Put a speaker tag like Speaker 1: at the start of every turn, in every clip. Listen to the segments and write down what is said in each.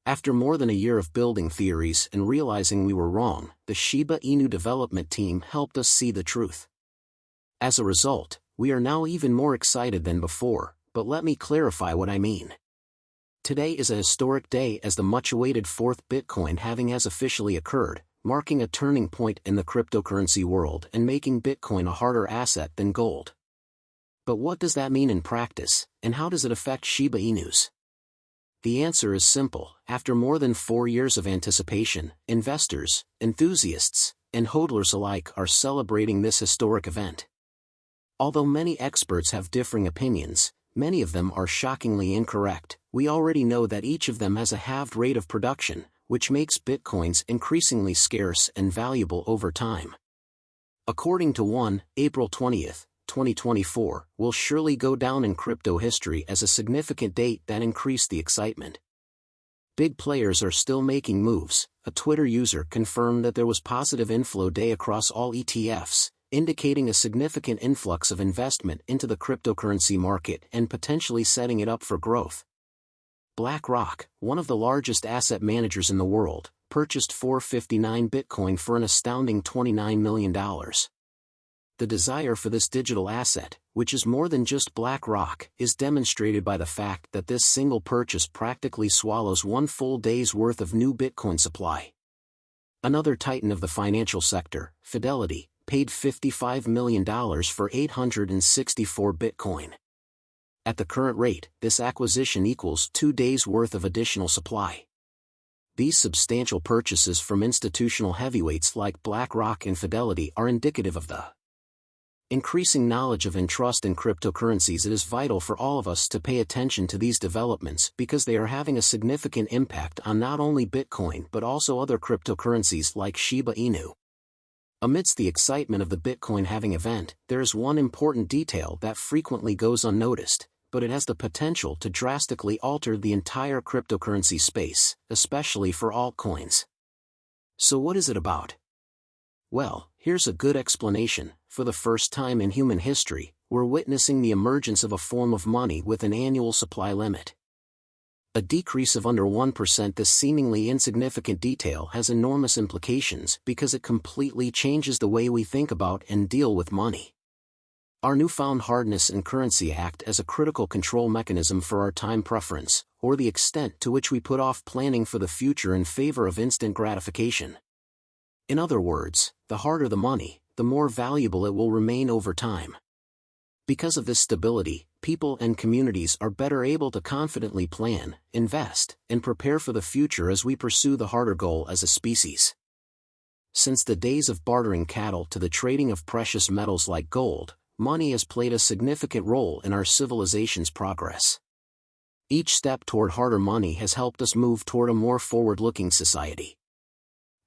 Speaker 1: After more than a year of building theories and realizing we were wrong, the Shiba Inu development team helped us see the truth. As a result, we are now even more excited than before, but let me clarify what I mean. Today is a historic day as the much-awaited fourth Bitcoin halving has officially occurred, marking a turning point in the cryptocurrency world and making Bitcoin a harder asset than gold. But what does that mean in practice, and how does it affect Shiba Inus? The answer is simple. After more than 4 years of anticipation, investors, enthusiasts, and hodlers alike are celebrating this historic event. Although many experts have differing opinions, many of them are shockingly incorrect. We already know that each of them has a halved rate of production, which makes Bitcoins increasingly scarce and valuable over time. According to one, April 20th, 2024, will surely go down in crypto history as a significant date that increased the excitement. Big players are still making moves. A Twitter user confirmed that there was positive inflow day across all ETFs, indicating a significant influx of investment into the cryptocurrency market and potentially setting it up for growth. BlackRock, one of the largest asset managers in the world, purchased 459 Bitcoin for an astounding $29 million. The desire for this digital asset, which is more than just BlackRock, is demonstrated by the fact that this single purchase practically swallows one full day's worth of new Bitcoin supply. Another titan of the financial sector, Fidelity, paid $55 million for 864 Bitcoin. At the current rate, this acquisition equals 2 days' worth of additional supply. These substantial purchases from institutional heavyweights like BlackRock and Fidelity are indicative of the increasing knowledge of and trust in cryptocurrencies. It is vital for all of us to pay attention to these developments because they are having a significant impact on not only Bitcoin but also other cryptocurrencies like Shiba Inu. Amidst the excitement of the Bitcoin halving event, there is one important detail that frequently goes unnoticed, but it has the potential to drastically alter the entire cryptocurrency space, especially for altcoins. So what is it about? Well, here's a good explanation. For the first time in human history, we're witnessing the emergence of a form of money with an annual supply limit. A decrease of under 1%. This seemingly insignificant detail has enormous implications because it completely changes the way we think about and deal with money. Our newfound hardness and currency act as a critical control mechanism for our time preference, or the extent to which we put off planning for the future in favor of instant gratification. In other words, the harder the money, the more valuable it will remain over time. Because of this stability, people and communities are better able to confidently plan, invest, and prepare for the future as we pursue the harder goal as a species. Since the days of bartering cattle to the trading of precious metals like gold, money has played a significant role in our civilization's progress. Each step toward harder money has helped us move toward a more forward-looking society.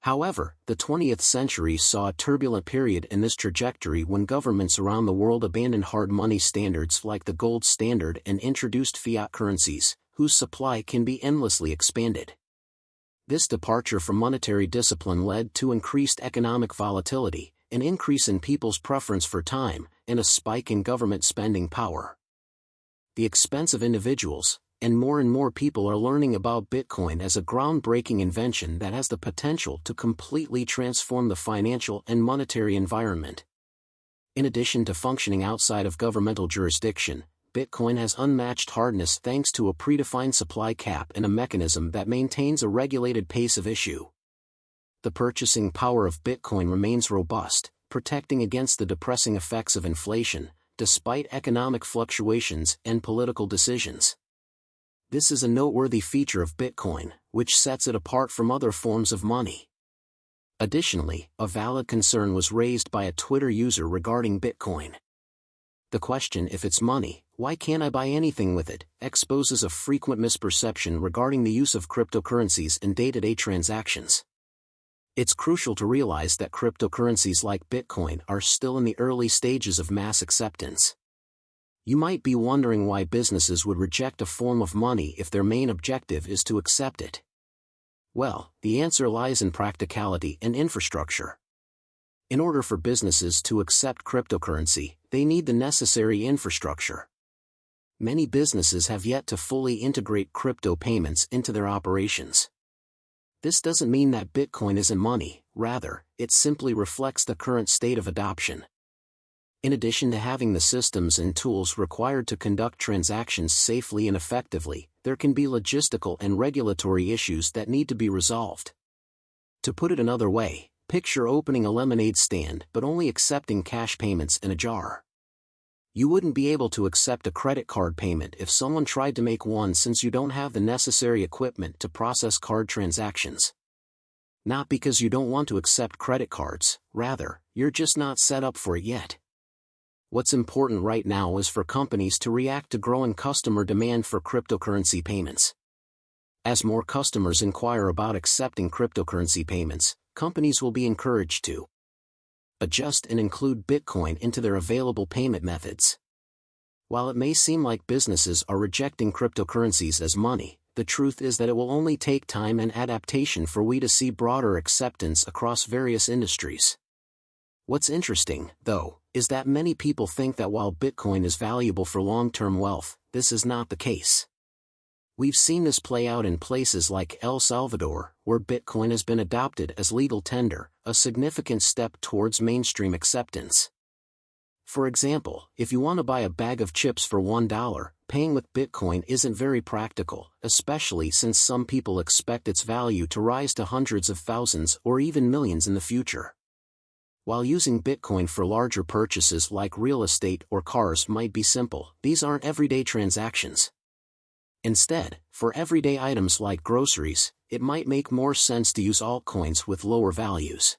Speaker 1: However, the 20th century saw a turbulent period in this trajectory when governments around the world abandoned hard money standards like the gold standard and introduced fiat currencies, whose supply can be endlessly expanded. This departure from monetary discipline led to increased economic volatility, an increase in people's preference for time, and a spike in government spending power. The expense of individuals, and more people are learning about Bitcoin as a groundbreaking invention that has the potential to completely transform the financial and monetary environment. In addition to functioning outside of governmental jurisdiction, Bitcoin has unmatched hardness thanks to a predefined supply cap and a mechanism that maintains a regulated pace of issue. The purchasing power of Bitcoin remains robust, protecting against the depressing effects of inflation, despite economic fluctuations and political decisions. This is a noteworthy feature of Bitcoin, which sets it apart from other forms of money. Additionally, a valid concern was raised by a Twitter user regarding Bitcoin. The question, if it's money, why can't I buy anything with it, exposes a frequent misperception regarding the use of cryptocurrencies in day-to-day transactions. It's crucial to realize that cryptocurrencies like Bitcoin are still in the early stages of mass acceptance. You might be wondering why businesses would reject a form of money if their main objective is to accept it. Well, the answer lies in practicality and infrastructure. In order for businesses to accept cryptocurrency, they need the necessary infrastructure. Many businesses have yet to fully integrate crypto payments into their operations. This doesn't mean that Bitcoin isn't money, rather, it simply reflects the current state of adoption. In addition to having the systems and tools required to conduct transactions safely and effectively, there can be logistical and regulatory issues that need to be resolved. To put it another way, picture opening a lemonade stand but only accepting cash payments in a jar. You wouldn't be able to accept a credit card payment if someone tried to make one, since you don't have the necessary equipment to process card transactions. Not because you don't want to accept credit cards, rather, you're just not set up for it yet. What's important right now is for companies to react to growing customer demand for cryptocurrency payments. As more customers inquire about accepting cryptocurrency payments, companies will be encouraged to adjust and include Bitcoin into their available payment methods. While it may seem like businesses are rejecting cryptocurrencies as money, the truth is that it will only take time and adaptation for we to see broader acceptance across various industries. What's interesting, though, is that many people think that while Bitcoin is valuable for long-term wealth, this is not the case. We've seen this play out in places like El Salvador, where Bitcoin has been adopted as legal tender, a significant step towards mainstream acceptance. For example, if you want to buy a bag of chips for $1, paying with Bitcoin isn't very practical, especially since some people expect its value to rise to hundreds of thousands or even millions in the future. While using Bitcoin for larger purchases like real estate or cars might be simple, these aren't everyday transactions. Instead, for everyday items like groceries, it might make more sense to use altcoins with lower values.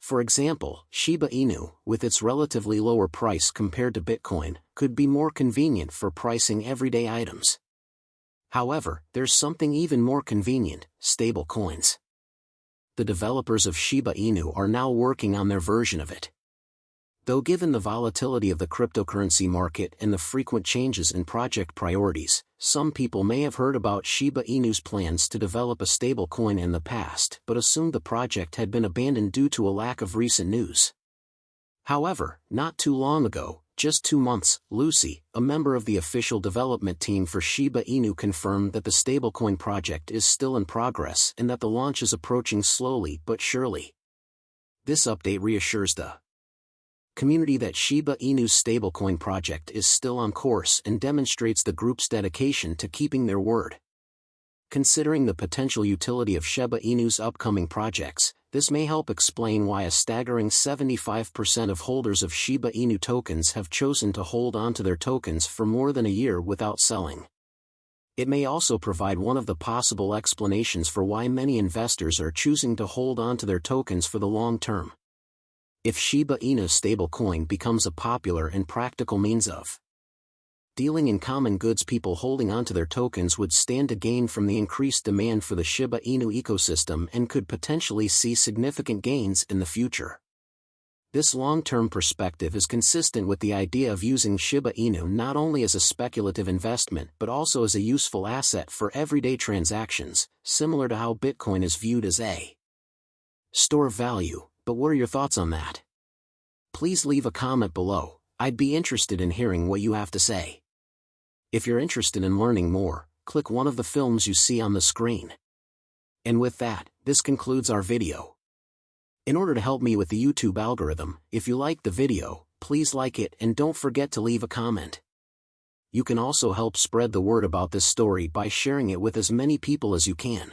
Speaker 1: For example, Shiba Inu, with its relatively lower price compared to Bitcoin, could be more convenient for pricing everyday items. However, there's something even more convenient: stable coins. The developers of Shiba Inu are now working on their version of it. Though given the volatility of the cryptocurrency market and the frequent changes in project priorities, some people may have heard about Shiba Inu's plans to develop a stable coin in the past but assumed the project had been abandoned due to a lack of recent news. However, not too long ago, just 2 months, Lucy, a member of the official development team for Shiba Inu, confirmed that the stablecoin project is still in progress and that the launch is approaching slowly but surely. This update reassures the community that Shiba Inu's stablecoin project is still on course and demonstrates the group's dedication to keeping their word. Considering the potential utility of Shiba Inu's upcoming projects, this may help explain why a staggering 75% of holders of Shiba Inu tokens have chosen to hold onto their tokens for more than a year without selling. It may also provide one of the possible explanations for why many investors are choosing to hold onto their tokens for the long term. If Shiba Inu's stablecoin becomes a popular and practical means of dealing in common goods, people holding onto their tokens would stand to gain from the increased demand for the Shiba Inu ecosystem and could potentially see significant gains in the future. This long-term perspective is consistent with the idea of using Shiba Inu not only as a speculative investment but also as a useful asset for everyday transactions, similar to how Bitcoin is viewed as a store of value. But what are your thoughts on that? Please leave a comment below. I'd be interested in hearing what you have to say. If you're interested in learning more, click one of the films you see on the screen. And with that, this concludes our video. In order to help me with the YouTube algorithm, if you liked the video, please like it and don't forget to leave a comment. You can also help spread the word about this story by sharing it with as many people as you can.